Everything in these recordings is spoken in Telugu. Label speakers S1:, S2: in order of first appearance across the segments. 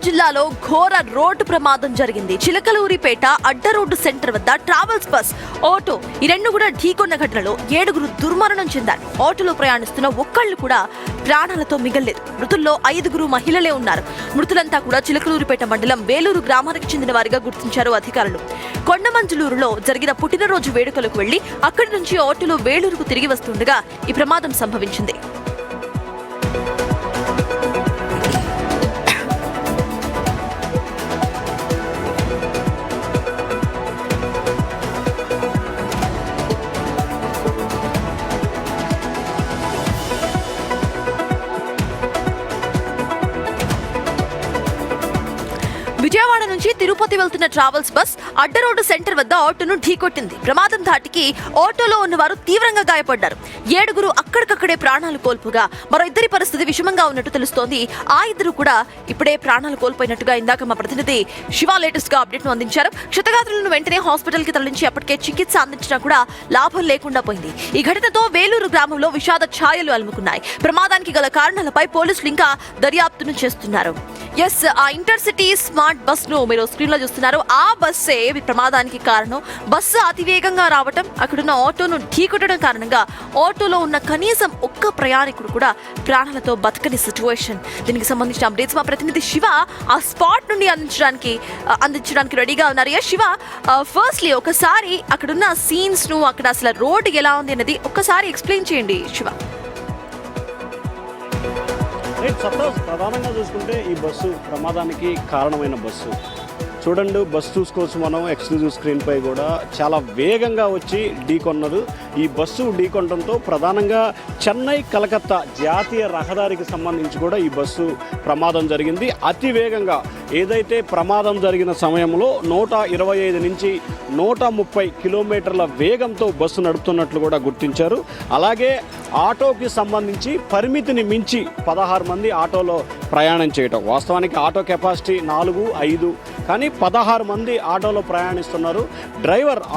S1: జిల్లాలో ఘోర రోడ్డు ప్రమాదం జరిగింది. చిలకలూరిపేట అడ్డ రోడ్డు సెంటర్ వద్ద ట్రావెల్స్ బస్, ఆటో ఈ రెండు కూడా ఢీకొన్న ఘటనలో 7 దుర్మరణం చెందారు. ఆటోలో ప్రయాణిస్తున్న ఒక్కళ్ళు కూడా ప్రాణాలతో మిగల్లేదు. మృతుల్లో 5 మహిళలే ఉన్నారు. మృతులంతా కూడా చిలకలూరిపేట మండలం వేలూరు గ్రామానికి చెందిన వారిగా గుర్తించారు అధికారులు. కొండమంజులూరులో జరిగిన పుట్టినరోజు వేడుకలకు వెళ్లి అక్కడి నుంచి ఆటోలో వేలూరుకు తిరిగి వస్తుండగా ఈ ప్రమాదం సంభవించింది. విజయవాడ నుంచి తిరుపతి వెళ్తున్న ట్రావెల్స్ బస్ అడ్డ రోడ్డు సెంటర్ వద్ద ఆటోను ఢీకొట్టింది. ప్రమాదం ధాటికి ఆటోలో ఉన్నవారు తీవ్రంగా గాయపడ్డారు. 7 అక్కడికక్కడే ప్రాణాలు కోల్పోగా మరో 2 పరిస్థితి విషమంగా ఉన్నట్టు తెలుస్తోంది. ఆ 2 కూడా ఇప్పుడే ప్రాణాలు కోల్పోయినట్టుగా ఇందాక మా ప్రతినిధి శివ లేటెస్ట్ గా అప్డేట్ ను అందించారు. క్షతగాత్రులను వెంటనే హాస్పిటల్ కి తరలించి అప్పటికే చికిత్స అందించినా కూడా లాభం లేకుండా పోయింది. ఈ ఘటనతో వేలూరు గ్రామంలో విషాద ఛాయలు అలుముకున్నాయి. ప్రమాదానికి గల కారణాలపై పోలీసులు ఇంకా దర్యాప్తును చేస్తున్నారు. ఆ ఇంటర్సిటీ స్మార్ట్ బస్ ను మీరు స్క్రీన్ లో చూస్తున్నారు. ఆ బస్సే ప్రమాదానికి కారణం. బస్సు అతివేగంగా రావటం, అక్కడున్న ఆటోను ఢీకొట్టడం కారణంగా ఆటోలో ఉన్న కనీసం ఒక్క ప్రయాణికుడు కూడా ప్రాణాలతో బతకని సిచ్యువేషన్. దీనికి సంబంధించిన అప్డేట్స్ మా ప్రతినిధి శివ ఆ స్పాట్ నుండి అందించడానికి రెడీగా ఉన్నారు. శివ, ఫస్ట్లీ ఒకసారి అక్కడున్న సీన్స్ ను, అక్కడ అసలు రోడ్ ఎలా ఉంది అనేది ఒక్కసారి ఎక్స్ప్లెయిన్ చేయండి శివ.
S2: ప్రధానంగా చూసుకుంటే ఈ బస్సు ప్రమాదానికి కారణమైన బస్సు చూడండి. బస్సు చూసుకోవచ్చు మనం ఎక్స్క్లూజివ్ స్క్రీన్ పై కూడా చాలా వేగంగా వచ్చి ఢీకొన్నారు. ఈ బస్సు ఢీకొనడంతో ప్రధానంగా చెన్నై కలకత్తా జాతీయ రహదారికి సంబంధించి కూడా ఈ బస్సు ప్రమాదం జరిగింది. అతి వేగంగా ఏదైతే ప్రమాదం జరిగిన సమయంలో 125 నుంచి 130 కిలోమీటర్ల వేగంతో బస్సు నడుపుతున్నట్లు కూడా గుర్తించారు. అలాగే ఆటోకి సంబంధించి పరిమితిని మించి 16 మంది ఆటోలో ప్రయాణం చేయటం. వాస్తవానికి ఆటో కెపాసిటీ 4-5, కానీ 16 మంది ఆటోలో ప్రయాణిస్తున్నారు.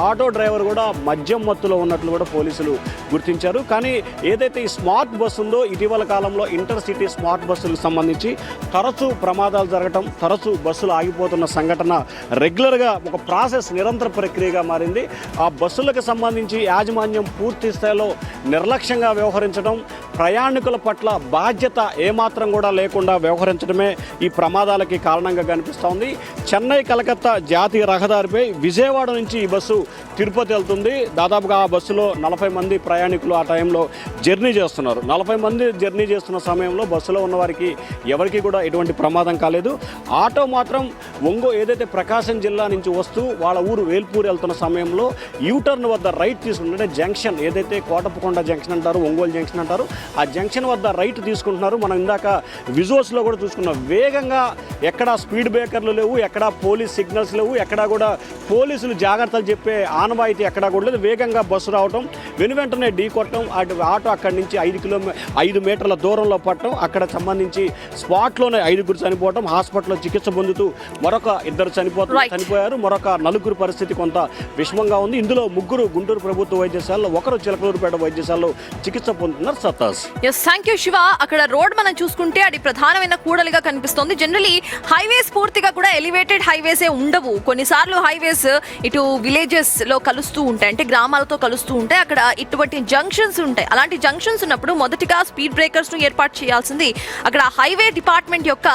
S2: ఆటో డ్రైవర్ కూడా మద్యం మత్తులో ఉన్నట్లు కూడా పోలీసులు గుర్తించారు. కానీ ఏదైతే ఈ స్మార్ట్ బస్సు ఉందో, ఇటీవల కాలంలో ఇంటర్సిటీ స్మార్ట్ బస్సులకు సంబంధించి తరచూ ప్రమాదాలు జరగటం, తరచూ బస్సులు ఆగిపోతున్న సంఘటన రెగ్యులర్గా ఒక ప్రాసెస్, నిరంతర ప్రక్రియగా మారింది. ఆ బస్సులకు సంబంధించి యాజమాన్యం పూర్తి స్థాయిలో నిర్లక్ష్యంగా వ్యవహరించడం, ప్రయాణికుల పట్ల బాధ్యత ఏమాత్రం కూడా లేకుండా వ్యవహరించడమే ఈ ప్రమాదాలకి కారణంగా కనిపిస్తోంది. చెన్నై కలకత్తా జాతీయ రహదారిపై విజయవాడ నుంచి ఈ బస్సు తిరుపతి వెళ్తుంది. దాదాపుగా ఆ బస్సులో 40 మంది ప్రయాణికులు ఆ టైంలో జర్నీ చేస్తున్నారు. 40 మంది జర్నీ చేస్తున్న సమయంలో బస్సులో ఉన్న వారికి ఎవరికి కూడా ఎటువంటి ప్రమాదం కాలేదు. ఆటో మాత్రం ఏదైతే ప్రకాశం జిల్లా నుంచి వస్తూ వాళ్ళ ఊరు వేల్పూర్ వెళ్తున్న సమయంలో యూటర్న్ వద్ద రైట్ తీసుకుంటుంటే జంక్షన్, ఏదైతే కోటప్పకొండ జంక్షన్ అంటారు, ఒంగోలు జంక్షన్ అంటారు, ఆ జంక్షన్ వద్ద రైట్ తీసుకుంటున్నారు. మనం ఇందాక విజువల్స్లో కూడా చూసుకున్నాం. వేగంగా ఎక్కడా స్పీడ్ బ్రేకర్లు లేవు, ఎక్కడా పోలీస్ సిగ్నల్స్ లేవు, ఎక్కడా కూడా పోలీసులు జాగ్రత్తలు చెప్పే ఆనవాయితీ ఎక్కడా కూడా లేదు. వేగంగా బస్సు రావటం, వెంటనే ఢీ కొట్టడం, ఆటో అక్కడి నుంచి 5 మీటర్ల దూరంలో పట్టడం, అక్కడ సంబంధించి స్పాట్లోనే 5 చనిపోవటం, హాస్పిటల్లో చికిత్స పొందుతూ మరొక 2 చనిపోయారు. మరొక 4 పరిస్థితి కొంత విషమంగా ఉంది. ఇందులో 3 గుంటూరు ప్రభుత్వ వైద్యశాలలో, 1 చిలకలూరుపేట వైద్యశాలలో చికిత్స పొందుతున్నారు. సతాస్.
S1: Thank you Siva. అక్కడ రోడ్ మనం చూసుకుంటే అది ప్రధానమైన కూడలిగా కనిపిస్తోంది. జనరలీ హైవేస్ పూర్తిగా కూడా ఎలివేటెడ్ హైవేసే ఉండవు. కొన్నిసార్లు హైవేస్ ఇటు విలేజెస్ లో కలుస్తూ ఉంటాయి, అంటే గ్రామాలతో కలుస్తూ ఉంటాయి. అక్కడ ఇటువంటి జంక్షన్స్ ఉంటాయి. అలాంటి జంక్షన్స్ ఉన్నప్పుడు మొదటిగా స్పీడ్ బ్రేకర్స్ ను ఏర్పాటు చేయాల్సింది అక్కడ హైవే డిపార్ట్మెంట్ యొక్క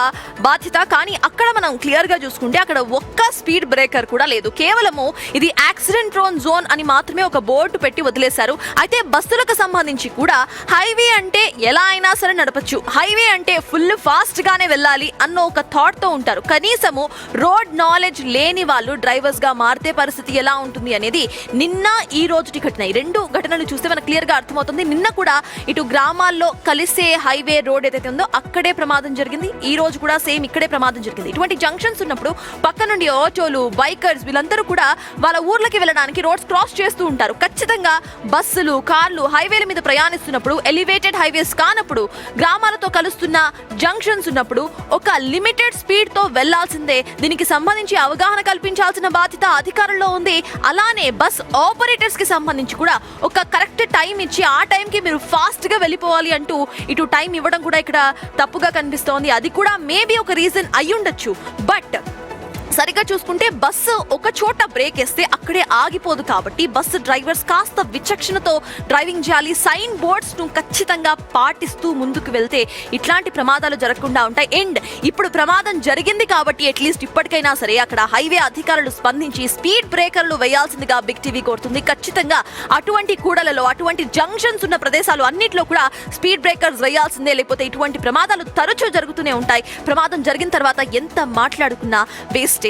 S1: బాధ్యత. కానీ అక్కడ మనం క్లియర్ గా చూసుకుంటే అక్కడ ఒక్క స్పీడ్ బ్రేకర్ కూడా లేదు. కేవలము ఇది యాక్సిడెంట్ ప్రోన్ జోన్ అని మాత్రమే ఒక బోర్డు పెట్టి వదిలేశారు. అయితే బస్సులకు సంబంధించి కూడా హైవే అంటే ఎలా అయినా సరే నడపచ్చు, హైవే అంటే ఫుల్ ఫాస్ట్ గానే వెళ్ళాలి అన్న ఒక థాట్ తో ఉంటారు. కనీసము రోడ్ నాలెడ్జ్ లేని వాళ్ళు డ్రైవర్స్ గా మారితే పరిస్థితి ఎలా ఉంటుంది అనేది నిన్న ఈ రోజుటి ఘటన, ఈ 2 ఘటనలు చూస్తే మనకు క్లియర్ గా అర్థమవుతుంది. నిన్న కూడా ఇటు గ్రామాల్లో కలిసే హైవే రోడ్ ఏదైతే ఉందో అక్కడే ప్రమాదం జరిగింది. ఈ రోజు కూడా సేమ్ ఇక్కడే ప్రమాదం జరిగింది. ఇటువంటి జంక్షన్స్ ఉన్నప్పుడు పక్క నుండి ఆటోలు, బైకర్స్ వీళ్ళందరూ కూడా వాళ్ళ ఊర్లకి వెళ్ళడానికి రోడ్స్ క్రాస్ చేస్తూ ఉంటారు. ఖచ్చితంగా బస్సులు, కార్లు హైవేల మీద ప్రయాణిస్తున్నప్పుడు ఎలివేట్ ఇంటిగ్రేటెడ్ హైవేస్ కానప్పుడు, గ్రామాలతో కలుస్తున్న జంక్షన్స్ ఉన్నప్పుడు ఒక లిమిటెడ్ స్పీడ్ తో వెళ్లాల్సిందే. దీనికి సంబంధించి అవగాహన కల్పించాల్సిన బాధ్యత అధికారుల్లో ఉంది. అలానే బస్ ఆపరేటర్స్ కి సంబంధించి కూడా ఒక కరెక్ట్ టైం ఇచ్చి ఆ టైం కి మీరు ఫాస్ట్ గా వెళ్ళిపోవాలి అంటూ ఇటు టైం ఇవ్వడం కూడా ఇక్కడ తప్పుగా కనిపిస్తోంది. అది కూడా మేబీ ఒక రీజన్ అయ్యుండొచ్చు. బట్ సరిగా చూసుకుంటే బస్సు ఒక చోట బ్రేక్ వేస్తే అక్కడే ఆగిపోదు కాబట్టి బస్సు డ్రైవర్స్ కాస్త విచక్షణతో డ్రైవింగ్ చేయాలి. సైన్ బోర్డ్స్ ను ఖచ్చితంగా పాటిస్తూ ముందుకు వెళ్తే ఇట్లాంటి ప్రమాదాలు జరగకుండా ఉంటాయి. అండ్ ఇప్పుడు ప్రమాదం జరిగింది కాబట్టి అట్లీస్ట్ ఇప్పటికైనా సరే అక్కడ హైవే అధికారులు స్పందించి స్పీడ్ బ్రేకర్లు వేయాల్సిందిగా బిగ్ టీవీ కోరుతుంది. ఖచ్చితంగా అటువంటి కూడలలో, అటువంటి జంక్షన్స్ ఉన్న ప్రదేశాలు అన్నిట్లో కూడా స్పీడ్ బ్రేకర్స్ వేయాల్సిందే. లేకపోతే ఇటువంటి ప్రమాదాలు తరచూ జరుగుతూనే ఉంటాయి. ప్రమాదం జరిగిన తర్వాత ఎంత మాట్లాడుకున్నా వేస్ట్.